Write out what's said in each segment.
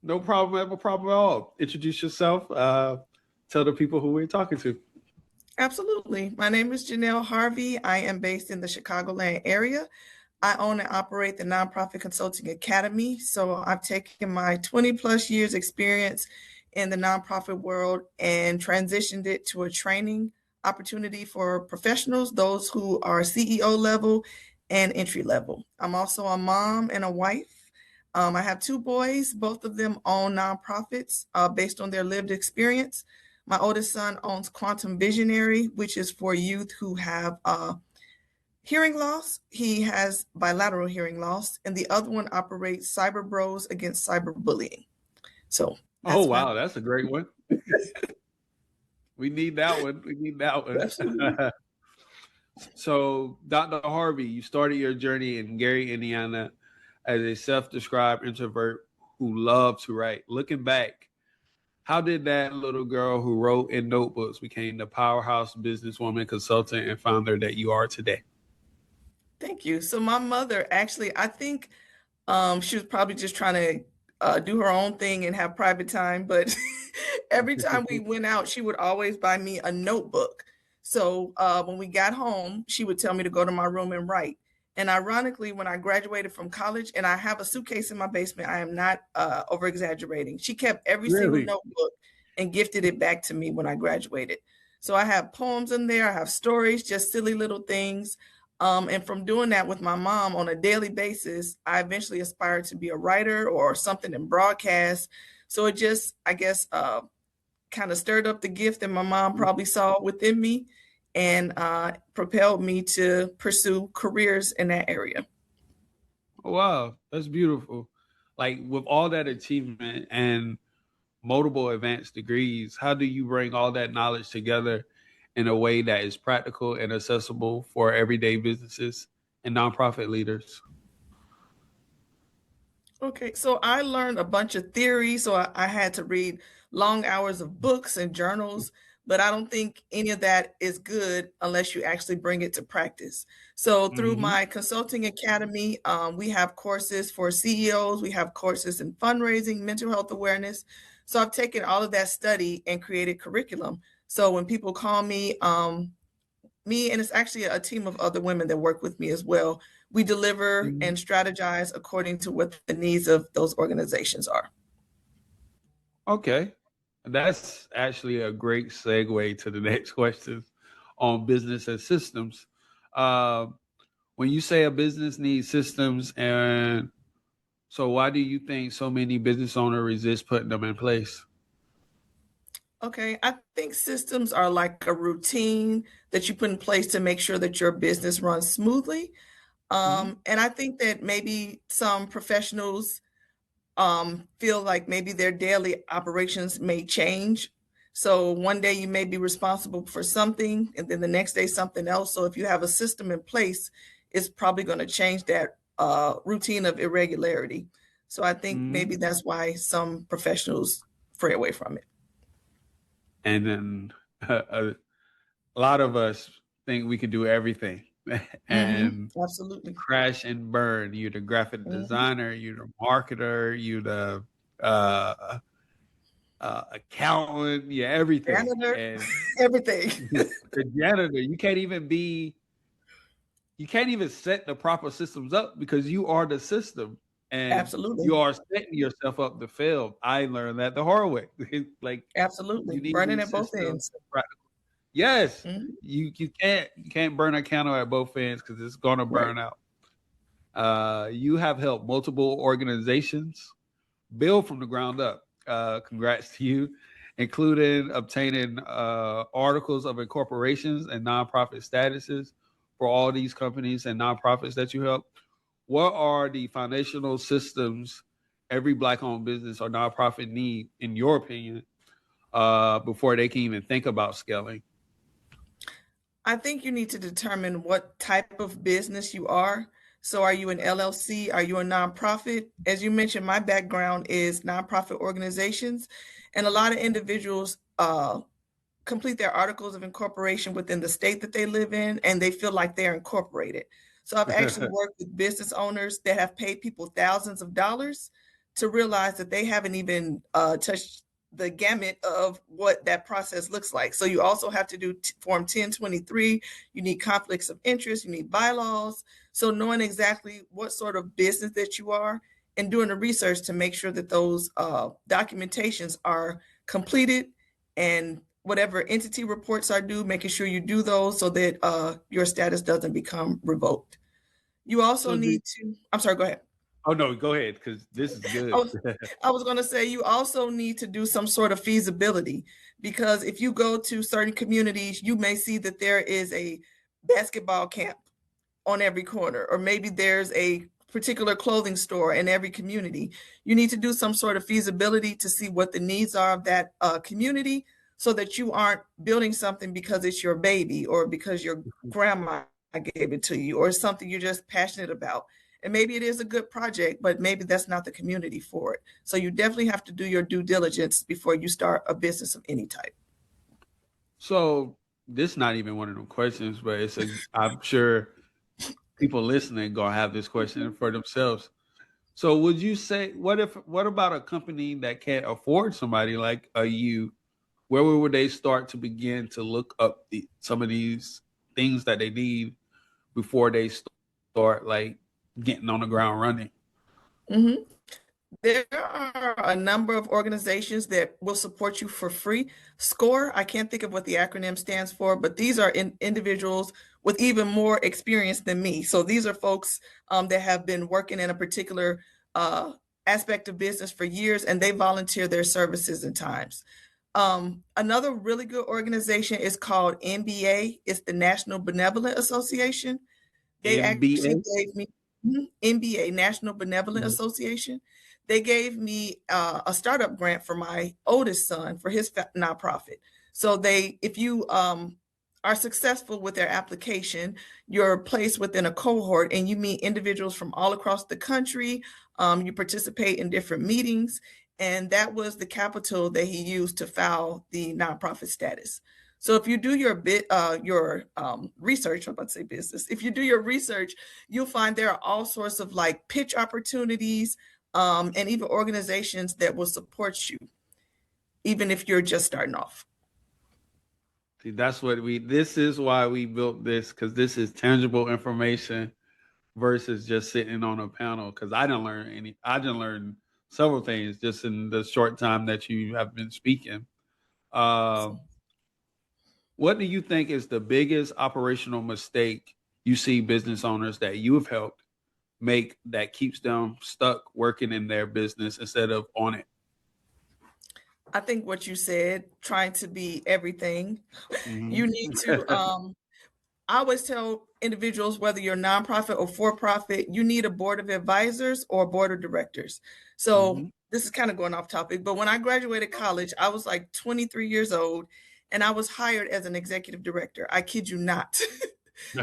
No problem. No problem at all. Introduce yourself. Tell the people who we're talking to. Absolutely. My name is Janell Harvey. I am based in the Chicagoland area. I own and operate the Nonprofit Consulting Academy. So I've taken my 20 plus years experience in the nonprofit world and transitioned it to a training opportunity for professionals, those who are CEO level and entry level. I'm also a mom and a wife. I have two boys. Both of them own nonprofits based on their lived experience. My oldest son owns Quantum Visionary, which is for youth who have hearing loss. He has bilateral hearing loss, and the other one operates Cyber Bros against cyberbullying. So Oh, wow. That's a great one. We need that one. We need that one. So, Dr. Harvey, you started your journey in Gary, Indiana as a self-described introvert who loved to write. Looking back, how did that little girl who wrote in notebooks become the powerhouse businesswoman, consultant, and founder that you are today? Thank you. So my mother actually, I think she was probably just trying to do her own thing and have private time. But every time we went out, she would always buy me a notebook. So when we got home, she would tell me to go to my room and write. And ironically, when I graduated from college, and I have a suitcase in my basement, I am not over exaggerating. She kept every single notebook and gifted it back to me when I graduated. So I have poems in there, I have stories, just silly little things. And from doing that with my mom on a daily basis, I eventually aspired to be a writer or something in broadcast. So it just, I guess, kind of stirred up the gift that my mom probably saw within me and propelled me to pursue careers in that area. Wow, that's beautiful. Like with all that achievement and multiple advanced degrees, how do you bring all that knowledge together in a way that is practical and accessible for everyday businesses and nonprofit leaders? Okay, so I learned a bunch of theory, so I had to read long hours of books and journals, but I don't think any of that is good unless you actually bring it to practice. So through Mm-hmm. my consulting academy, we have courses for CEOs, we have courses in fundraising, mental health awareness. So I've taken all of that study and created curriculum. So when people call me and it's actually a team of other women that work with me as well. We deliver and strategize according to what the needs of those organizations are. Okay. That's actually a great segue to the next question on business and systems. Uh, when you say a business needs systems, and so why do you think so many business owners resist putting them in place? Okay, I think systems are like a routine that you put in place to make sure that your business runs smoothly. Mhm. And I think that maybe some professionals feel like maybe their daily operations may change. So one day you may be responsible for something, and then the next day something else. So if you have a system in place, it's probably going to change that routine of irregularity. So I think maybe Mhm. that's why some professionals fray away from it. And then a lot of us think we can do everything and Absolutely. crash and burn. You're the graphic hmm designer, you're the marketer, you're the uh, accountant, you're everything. Janitor, And everything. the janitor, you can't even set the proper systems up because you are the system and you Absolutely. are setting yourself up to fail. I learned that the hard way. Like Absolutely. you need Burning these at both systems. ends. Yes, Mhm. you can't burn a candle at both ends because it's gonna Right. burn out. You have helped multiple organizations build from the ground up. Congrats to you, including obtaining articles of incorporations and nonprofit statuses for all these companies and nonprofits that you help. What are the foundational systems every Black-owned business or nonprofit need, in your opinion, before they can even think about scaling? I think you need to determine what type of business you are. So, are you an LLC? Are you a nonprofit? As you mentioned, my background is nonprofit organizations, and a lot of individuals complete their articles of incorporation within the state that they live in, and they feel like they're incorporated. So, I've actually worked with business owners that have paid people thousands of dollars to realize that they haven't even touched the gamut of what that process looks like. So you also have to do Form 1023. You need conflicts of interest. You need bylaws. So knowing exactly what sort of business that you are and doing the research to make sure that those documentations are completed, and whatever entity reports are due, making sure you do those so that your status doesn't become revoked. You also So need to, I'm sorry, go ahead. oh no, go ahead, because this is I good. was, I was going to say you also need to do some sort of feasibility, because if you go to certain communities, you may see that there is a basketball camp on every corner, or maybe there's a particular clothing store in every community. You need to do some sort of feasibility to see what the needs are of that community, so that you aren't building something because it's your baby or because your grandma gave it to you or something you're just passionate about. And maybe it is a good project, but maybe that's not the community for it. So you definitely have to do your due diligence before you start a business of any type. So this not even one of them questions, but I'm sure people listening gonna have this question for themselves. So would you say what about a company that can't afford somebody like you? Where would they start to begin to look up some of these things that they need before they start like getting on the ground running? Mhm. There are a number of organizations that will support you for free. SCORE, I can't think of what the acronym stands for, but these are individuals with even more experience than me. So these are folks that have been working in a particular uh, aspect of business for years, and they volunteer their services and times. Another really good organization is called NBA. It's the National Benevolent Association. They actually MBA. gave me NBA, National Benevolent Association. They gave me a startup grant for my oldest son for his nonprofit. So if you are successful with their application, you're placed within a cohort and you meet individuals from all across the country. You participate in different meetings, and that was the capital that he used to file the nonprofit status. So if you do your research, I'm about to say business. If you do your research, you'll find there are all sorts of like pitch opportunities, and even organizations that will support you, even if you're just starting off. See, this is why we built this, because this is tangible information versus just sitting on a panel. Because I didn't learn several things just in the short time that you have been speaking. Um, Awesome. what do you think is the biggest operational mistake you see business owners that you have helped make that keeps them stuck working in their business instead of on it? I think what you said, trying to be everything, you Mhm. need to I always tell individuals, whether you're nonprofit or for profit, you need a board of advisors or a board of directors. So Mhm. this is kind of going off topic, but when I graduated college, I was like 23 years old and I was hired as an executive director. I kid you not.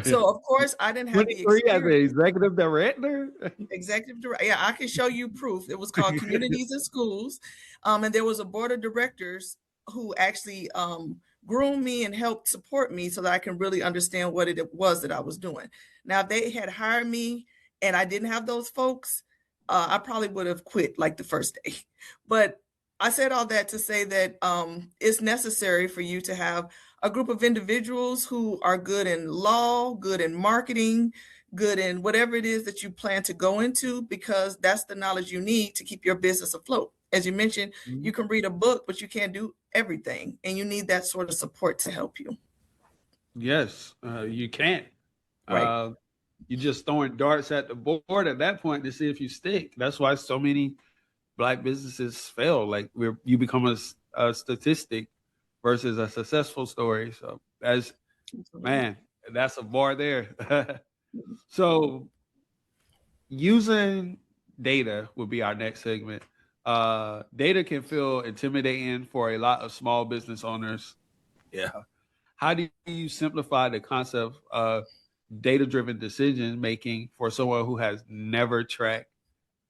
So of course I didn't have the 23 as an experience. executive director? Executive director. Yeah, I can show you proof. It was called Communities and Schools. And there was a board of directors who actually groomed me and helped support me so that I can really understand what it was that I was doing. Now, if they had hired me and I didn't have those folks, I probably would have quit like the first day. But I said all that to say that it's necessary for you to have a group of individuals who are good in law, good in marketing, good in whatever it is that you plan to go into, because that's the knowledge you need to keep your business afloat. As you mentioned, you can read a book, but you can't do everything. And you need that sort of support to help you. Yes, you can't. Right. Uh, you're just throwing darts at the board at that point to see if you stick. That's why so many black businesses fail. Like you become a statistic versus a successful story. So that's Absolutely. man, that's a bar there. So using data would be our next segment. Data can feel intimidating for a lot of small business owners. Yeah. How do you simplify the concept of data driven decision making for someone who has never tracked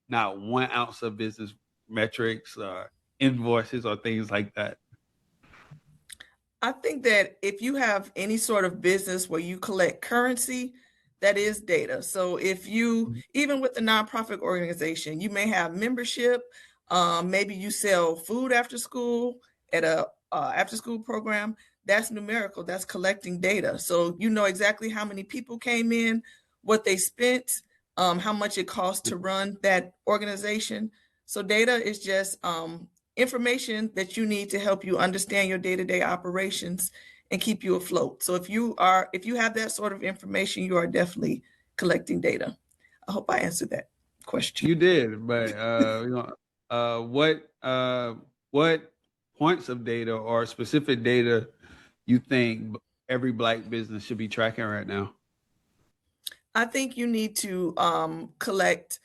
not 1 ounce of business metrics or invoices or things like that? I think that if you have any sort of business where you collect currency, That is data. So if you, even with the nonprofit organization, you may have membership, maybe you sell food after school at a after school program. That's numerical. That's collecting data. So you know exactly how many people came in, what they spent, how much it costs to run that organization. So data is just information that you need to help you understand your day-to-day operations and keep you afloat. So if you have that sort of information, you are definitely collecting data. I hope I answered that question. You did, but what points of data or specific data you think every Black business should be tracking right now? I think you need to collect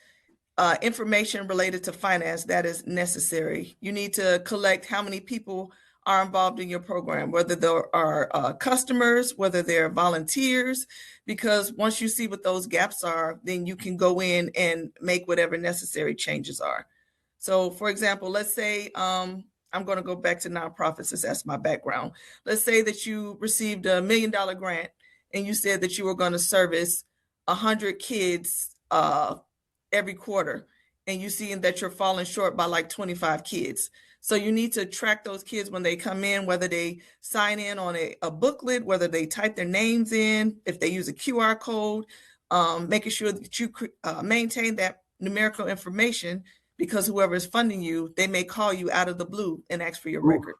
information related to finance that is necessary. You need to collect how many people are involved in your program, whether there are customers, whether they're volunteers, because once you see what those gaps are, then you can go in and make whatever necessary changes are. So, for example, let's say I'm going to go back to nonprofits since that's my background. Let's say that you received $1 million grant and you said that you were going to service 100 kids every quarter, and you see that you're falling short by like 25 kids. So you need to track those kids when they come in, whether they sign in on a booklet, whether they type their names in, if they use a QR code, making sure that you maintain that numerical information, because whoever is funding you, they may call you out of the blue and ask for your records.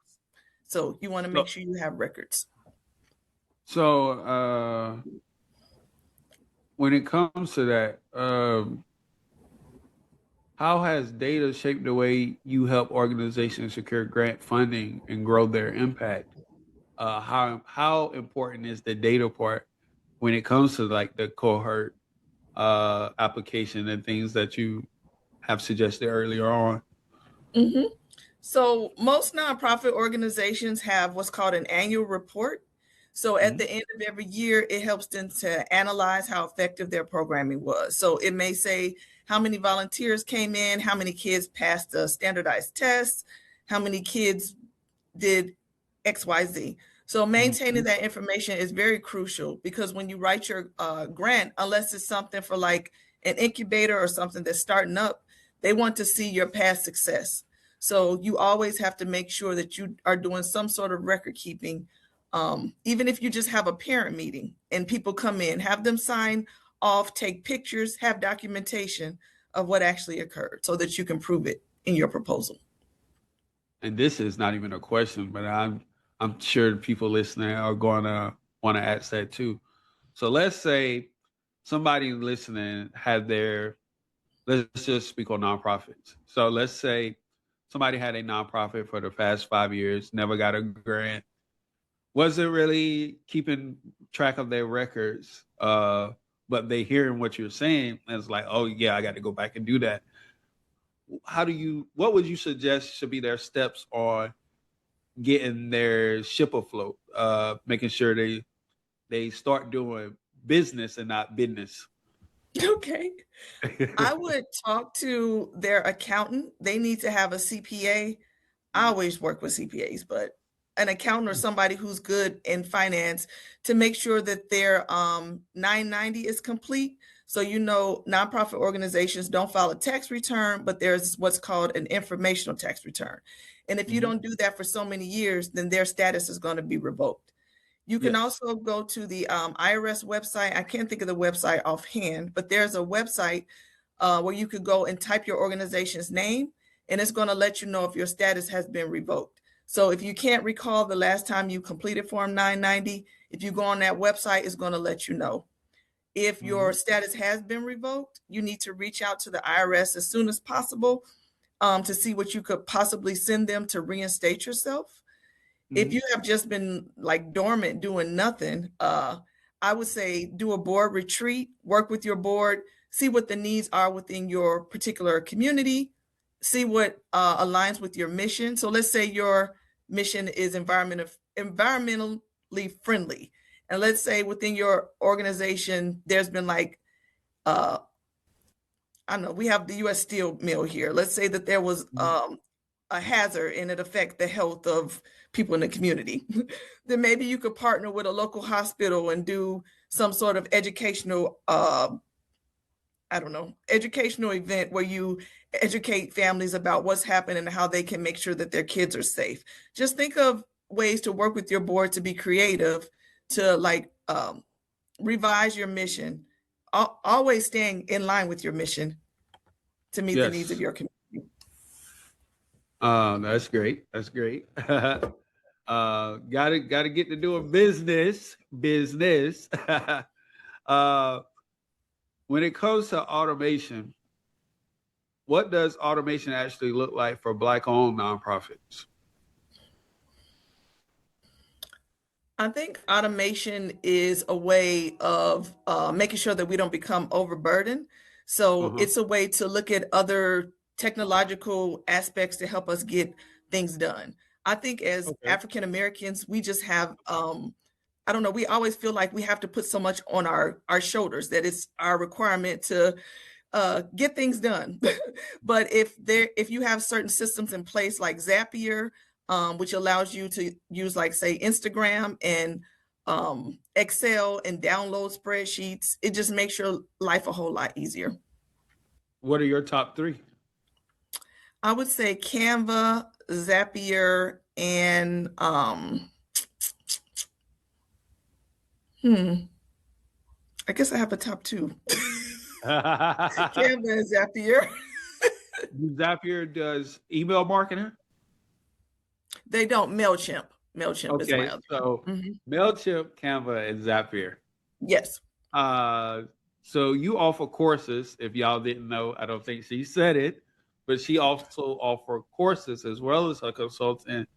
So you want to make sure you have records. So when it comes to that, how has data shaped the way you help organizations secure grant funding and grow their impact? How important is the data part when it comes to like the cohort application and things that you have suggested earlier on? Mm-hmm. So most nonprofit organizations have what's called an annual report. So at the end of every year, it helps them to analyze how effective their programming was. So it may say how many volunteers came in, how many kids passed the standardized tests, how many kids did XYZ. So maintaining that information is very crucial, because when you write your grant, unless it's something for like an incubator or something that's starting up, they want to see your past success. So you always have to make sure that you are doing some sort of record keeping. Even if you just have a parent meeting and people come in, have them sign off, take pictures, have documentation of what actually occurred so that you can prove it in your proposal. And this is not even a question, but I'm sure people listening are going to want to ask that too. So let's say somebody listening had their, let's just speak on nonprofits. So let's say somebody had a nonprofit for the past 5 years, never got a grant, wasn't really keeping track of their records, but they hearing what you're saying, and it's like, oh yeah, I got to go back and do that. What would you suggest should be their steps on getting their ship afloat, making sure they start doing business and not business? Okay. I would talk to their accountant. They need to have a CPA. I always work with CPAs, but an accountant or somebody who's good in finance, to make sure that their 990 is complete. So, nonprofit organizations don't file a tax return, but there's what's called an informational tax return. And if you don't do that for so many years, then their status is going to be revoked. You can also go to the IRS website. I can't think of the website offhand, but there's a website where you could go and type your organization's name, and it's going to let you know if your status has been revoked. So if you can't recall the last time you completed Form 990, if you go on that website, it's going to let you know. If your status has been revoked, you need to reach out to the IRS as soon as possible to see what you could possibly send them to reinstate yourself. If you have just been like dormant doing nothing, I would say do a board retreat, work with your board, see what the needs are within your particular community, see what aligns with your mission. So let's say your mission is environmentally friendly. And let's say within your organization, there's been like, I don't know, we have the US Steel Mill here. Let's say that there was a hazard and it affect the health of people in the community. Then maybe you could partner with a local hospital and do some sort of educational I don't know, educational event where you educate families about what's happening and how they can make sure that their kids are safe. Just think of ways to work with your board to be creative, to revise your mission, always staying in line with your mission to meet the needs of Yes. your community. That's great. That's great. Gotta get to doing business. Business. uh, when it comes to automation, what does automation actually look like for Black-owned nonprofits? I think automation is a way of making sure that we don't become overburdened. So Uh-huh. it's a way to look at other technological aspects to help us get things done. I think as Okay. African Americans, we just have I don't know, we always feel like we have to put so much on our shoulders that it's our requirement to get things done. But if you have certain systems in place like Zapier, which allows you to use like say Instagram and Excel and download spreadsheets, it just makes your life a whole lot easier. What are your top three? I would say Canva, Zapier, and hmm, I guess I have a top two. Canva and Zapier. Zapier does email marketing. They don't. MailChimp. MailChimp is my Okay, other so one. Mhm. Mailchimp, Canva, and Zapier. Yes. Uh, so you offer courses. If y'all didn't know, I don't think she said it, but she also offer courses as well as a consultant,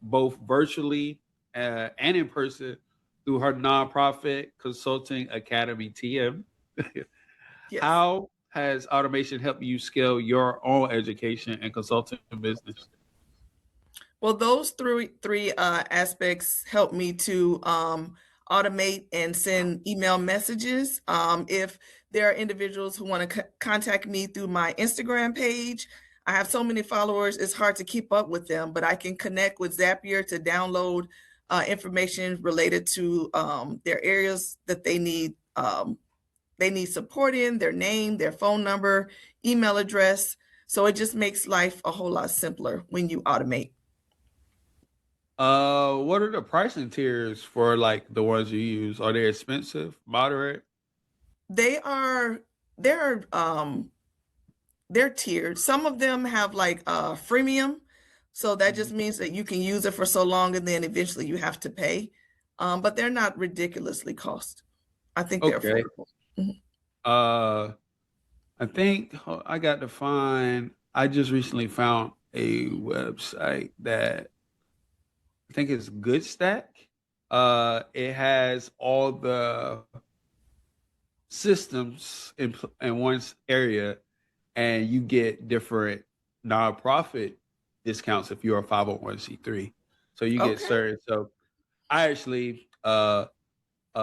both virtually and in person through her nonprofit consulting academy TM. Yes. How has automation helped you scale your own education and consulting business? Well, those three aspects help me to automate and send email messages. If there are individuals who want to contact me through my Instagram page, I have so many followers, it's hard to keep up with them, but I can connect with Zapier to download information related to their areas that they need support in, their name, their phone number, email address. So it just makes life a whole lot simpler when you automate. What are the pricing tiers for like the ones you use? Are they expensive, moderate? They are they're they're tiered. Some of them have like freemium, so that Mhm. just means that you can use it for so long and then eventually you have to pay. But they're not ridiculously cost. I think they're Okay. affordable. Mhm. Uh, I think I got to find. I just recently found a website that I think is Good Stack. It has all the systems in one area, and you get different nonprofit discounts if you're a 501c3. So you get Okay. certain. So I actually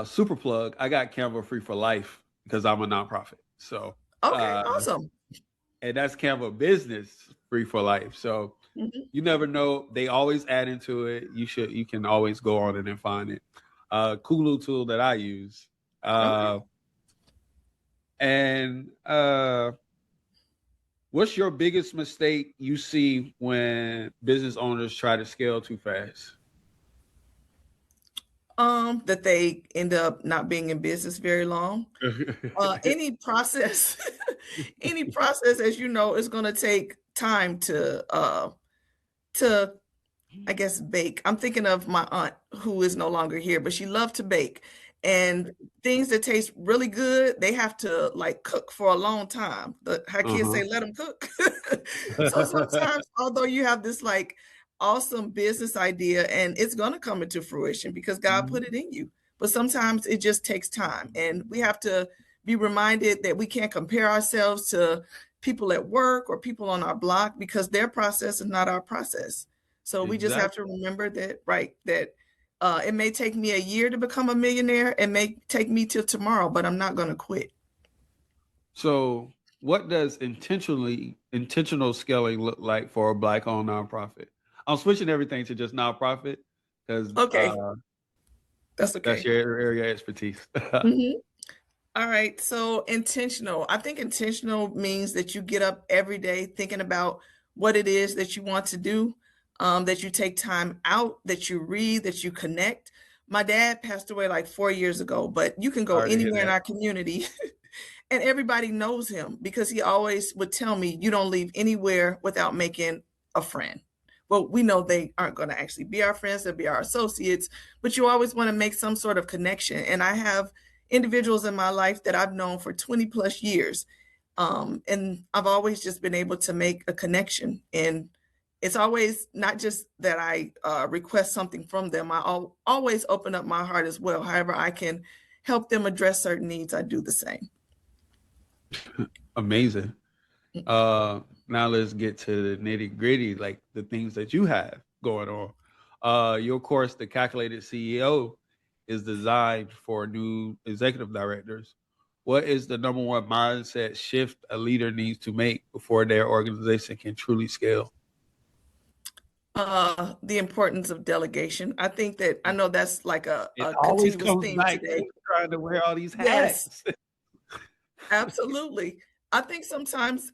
super plug. I got Canva free for life because I'm a nonprofit. So Okay. uh, Awesome. and that's Canva business free for life. So Mhm. you never know. They always add into it. You can always go on it and find it. Kulu tool that I use. Okay. Uh, and what's your biggest mistake you see when business owners try to scale too fast? That they end up not being in business very long. Any process, any process, as you know, is going to take time to I guess bake. I'm thinking of my aunt who is no longer here, but she loved to bake. And things that taste really good, they have to like cook for a long time. How kids Uh-huh. say, let them cook. So sometimes, although you have this like awesome business idea and it's going to come into fruition because God put Mhm. it in you, but sometimes it just takes time. And we have to be reminded that we can't compare ourselves to people at work or people on our block because their process is not our process. So we just have to Exactly. remember that, right? That it may take me a year to become a millionaire. It may take me till tomorrow, but I'm not going to quit. So, what does intentional scaling look like for a Black-owned nonprofit? I'm switching everything to just nonprofit because Okay. That's That's okay. your area of expertise. Mhm. All right. So intentional. I think intentional means that you get up every day thinking about what it is that you want to do, that you take time out, that you read, that you connect. My dad passed away like 4 years ago, but you can go Sorry to hear anywhere in that. our community and everybody knows him because he always would tell me, you don't leave anywhere without making a friend. Well, we know they aren't going to actually be our friends, they'll be our associates, but you always want to make some sort of connection. And I have individuals in my life that I've known for 20 plus years. And I've always just been able to make a connection. And it's always not just that I request something from them, always open up my heart as well. However, I can help them address certain needs, I do the same. Amazing. Now let's get to the nitty gritty, like the things that you have going on. Your course, The Calculated CEO, is designed for new executive directors. What is the number one mindset shift a leader needs to make before their organization can truly scale? The importance of delegation. I think that I know that's like It a always continuous comes theme back to today. trying to wear all these Yes, hats. absolutely. I think sometimes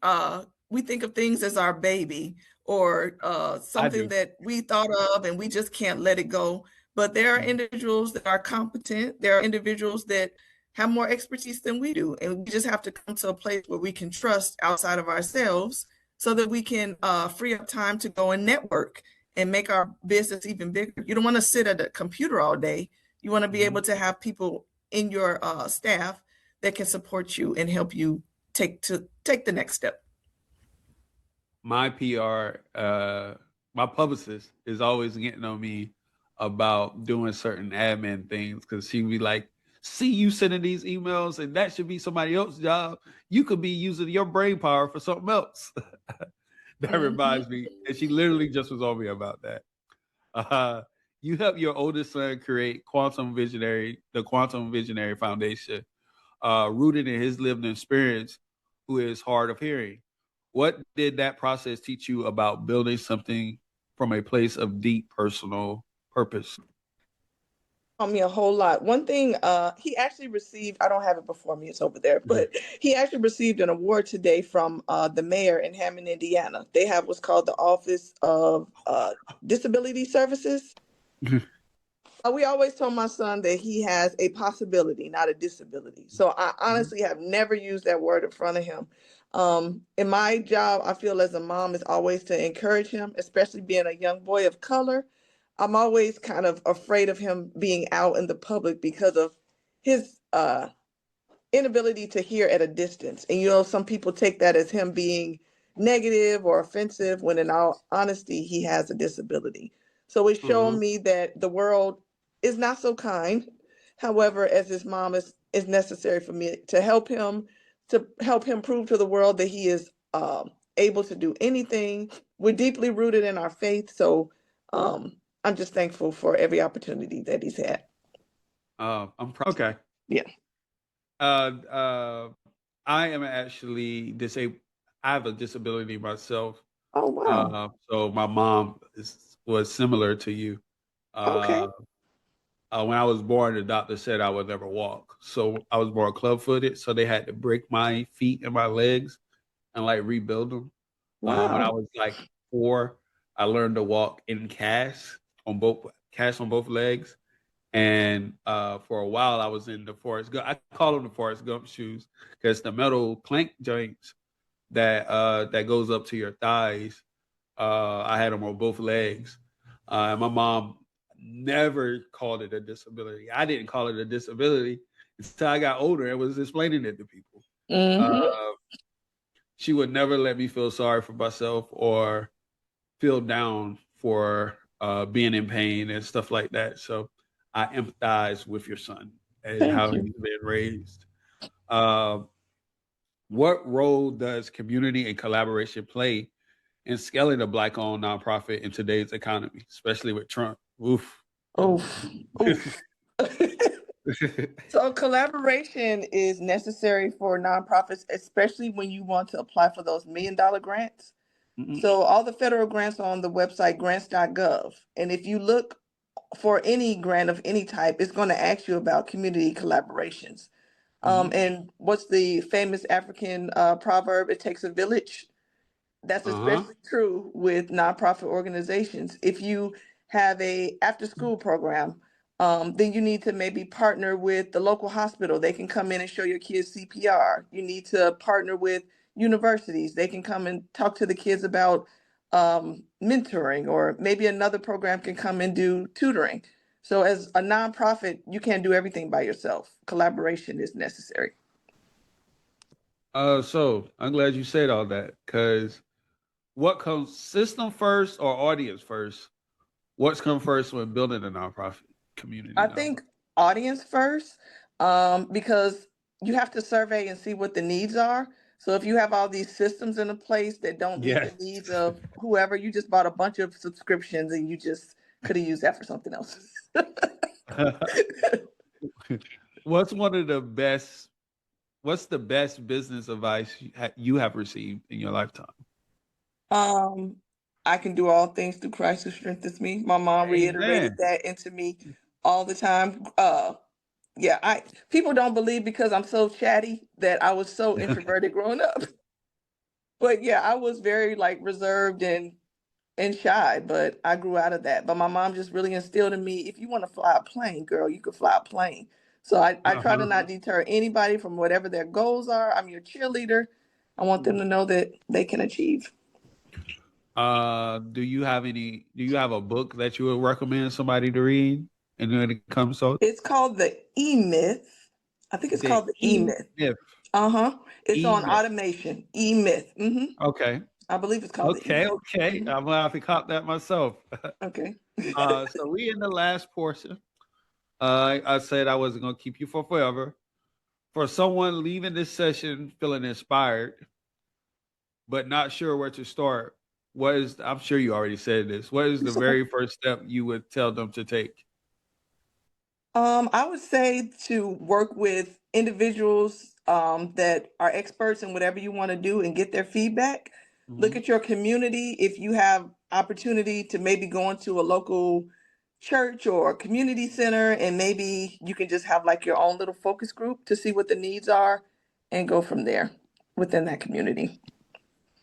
we think of things as our baby or I something do. that we thought of and we just can't let it go. But there are Mhm. individuals that are competent. There are individuals that have more expertise than we do. And we just have to come to a place where we can trust outside of ourselves so that we can free up time to go and network and make our business even bigger. You don't want to sit at a computer all day. You want to be able Mhm. to have people in your staff that can support you and help you take the next step. My PR, my publicist is always getting on me about doing certain admin things because she be like, "See you sending these emails, and that should be somebody else's job. You could be using your brain power for something else." That Mhm. reminds me, and she literally just was on me about that. Uh, you helped your oldest son create the Quantum Visionary Foundation, rooted in his lived experience, who is hard of hearing. What did that process teach you about building something from a place of deep personal purpose? Taught me a whole lot. One thing, he actually received, I don't have it before me, it's over there, but he actually received an award today from the mayor in Hammond, Indiana. They have what's called the Office of Disability Services. We always told my son that he has a possibility, not a disability. So I honestly have never used that word in front of him. In my job, I feel as a mom is always to encourage him, especially being a young boy of color. I'm always kind of afraid of him being out in the public because of his inability to hear at a distance. And some people take that as him being negative or offensive, when in all honesty, he has a disability. So it's shown Mhm. me that the world is not so kind. However, as his mom is necessary for me to help him prove to the world that he is able to do anything. We're deeply rooted in our faith. So I'm just thankful for every opportunity that he's had. I'm proud. Okay. Yeah. Uh, uh, I am actually disabled. I have a disability myself. Oh, wow. So my mom was similar to you. Okay. Uh, when I was born, the doctor said I would never walk. So I was born club footed. So they had to break my feet and my legs and like rebuild them. When I Wow. was like 4, I learned to walk in cast on both legs. And for a while, I was in the Forrest Gump. I call them the Forrest Gump shoes because the metal plank joints that goes up to your thighs. I had them on both legs. And my mom never called it a disability. I didn't call it a disability until I got older and was explaining it to people. Uh, Hmm. she would never let me feel sorry for myself or feel down for being in pain and stuff like that. So I empathize with your son and Thank how you. he's been raised. Uh, what role does community and collaboration play in scaling a Black-owned nonprofit in today's economy, especially with Trump? Oof. Oof. Oof. So collaboration is necessary for nonprofits, especially when you want to apply for those $1 million grants. Mhm. So all the federal grants are on the website grants.gov. And if you look for any grant of any type, it's going to ask you about community collaborations. And what's the famous African proverb? It takes a village. That's especially true with nonprofit organizations. If you have a after school program, then you need to maybe partner with the local hospital. They can come in and show your kids CPR. You need to partner with universities. They can come and talk to the kids about mentoring, or maybe another program can come and do tutoring. So as a nonprofit, you can't do everything by yourself. Collaboration is necessary. So I'm glad you said all that, because what comes, system first or audience first? What's come first when building a nonprofit community I nonprofit? think audience first, because you have to survey and see what the needs are. So if you have all these systems in a place that don't meet the Yes. needs of whoever, you just bought a bunch of subscriptions and you just could have used that for something else. What's one of the best? What's the best business advice you have received in your lifetime? Um, I can do all things through Christ who strengthens me. My mom reiterated Amen. that into me all the time. Yeah, I people don't believe because I'm so chatty that I was so introverted growing up. But yeah, I was very like reserved and shy, but I grew out of that. But my mom just really instilled in me, if you want to fly a plane, girl, you could fly a plane. So I try to not deter anybody from whatever their goals are. I'm your cheerleader. I want them to know that they can achieve. Do you have any? Do you have a book that you would recommend somebody to read? And when it comes to It's called the E Myth. I think it's the called the E E Myth. Myth, Uh-huh. It's E on Myth. automation. E Myth. Okay, I believe it's called the E okay, Myth. okay. hmm I'm gonna have to cop that myself. Okay. So we in the last portion. I said I wasn't gonna keep you for forever. For someone leaving this session feeling inspired but not sure where to start, what is? I'm sure you already said this. What is the It's okay. very first step you would tell them to take? I would say to work with individuals that are experts in whatever you want to do and get their feedback. Look Mhm. at your community. If you have opportunity to maybe go into a local church or community center, and maybe you can just have like your own little focus group to see what the needs are and go from there within that community.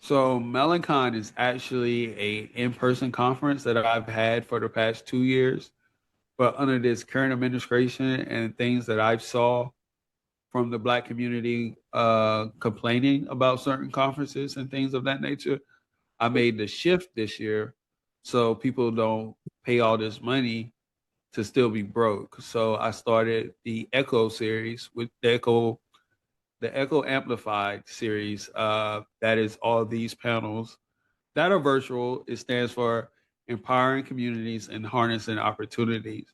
So Melancon is actually a in-person conference that I've had for the past 2 years. But under this current administration and things that I've saw from the Black community complaining about certain conferences and things of that nature, I made the shift this year so people don't pay all this money to still be broke. So I started the Echo series with the Echo Amplified series. That is all these panels that are virtual. It stands for Empowering Communities and Harnessing Opportunities.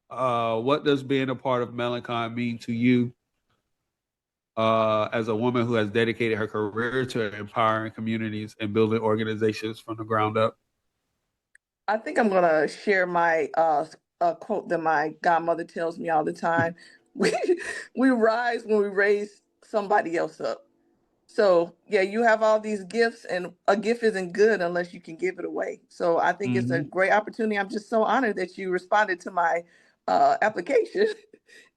What does being a part of Melancon mean to you as a woman who has dedicated her career to empowering communities and building organizations from the ground up? I think I'm gonna share my quote that my godmother tells me all the time. We we rise when we raise somebody else up. So yeah, you have all these gifts, and a gift isn't good unless you can give it away. So I think it's a Mm-hmm. great opportunity. I'm just so honored that you responded to my application,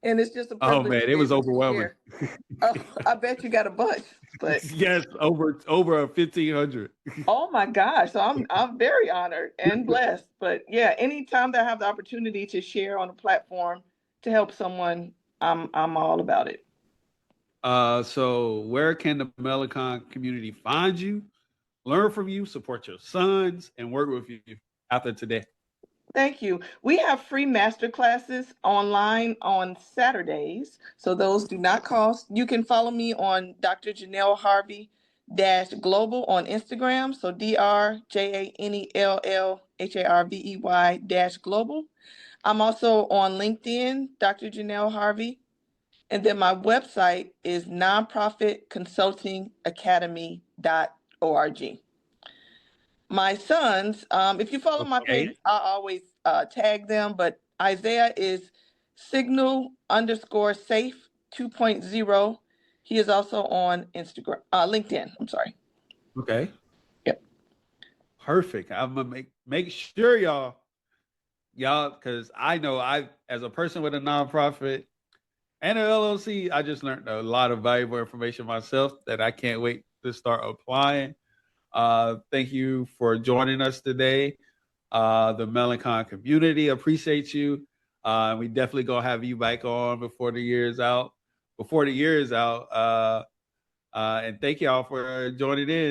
and it's just a Oh privilege man, to it be was able to overwhelming. share. I bet you got a bunch, but Yes, over 1,500. oh my gosh. So I'm very honored and blessed. But yeah, anytime that I have the opportunity to share on a platform to help someone, I'm all about it. So where can the Melicon community find you, learn from you, support your sons, and work with you after today? Thank you. We have free master classes online on Saturdays, so those do not cost. You can follow me on Dr. Janell Harvey dash global on Instagram. So DrJanellHarvey dash global. I'm also on LinkedIn, Dr. Janell Harvey. And then my website is nonprofitconsultingacademy.org. My sons, if you follow my Okay. page, I always tag them, but Isaiah is signal underscore safe 2.0. He is also on Instagram, LinkedIn. I'm sorry. Okay. Yep. Perfect. I'm gonna make sure y'all y'all, because I know as a person with a nonprofit and an LLC, I just learned a lot of valuable information myself that I can't wait to start applying. Thank you for joining us today. The Melanincon community appreciate you. We definitely gonna have you back on before the year is out. And thank y'all for joining in.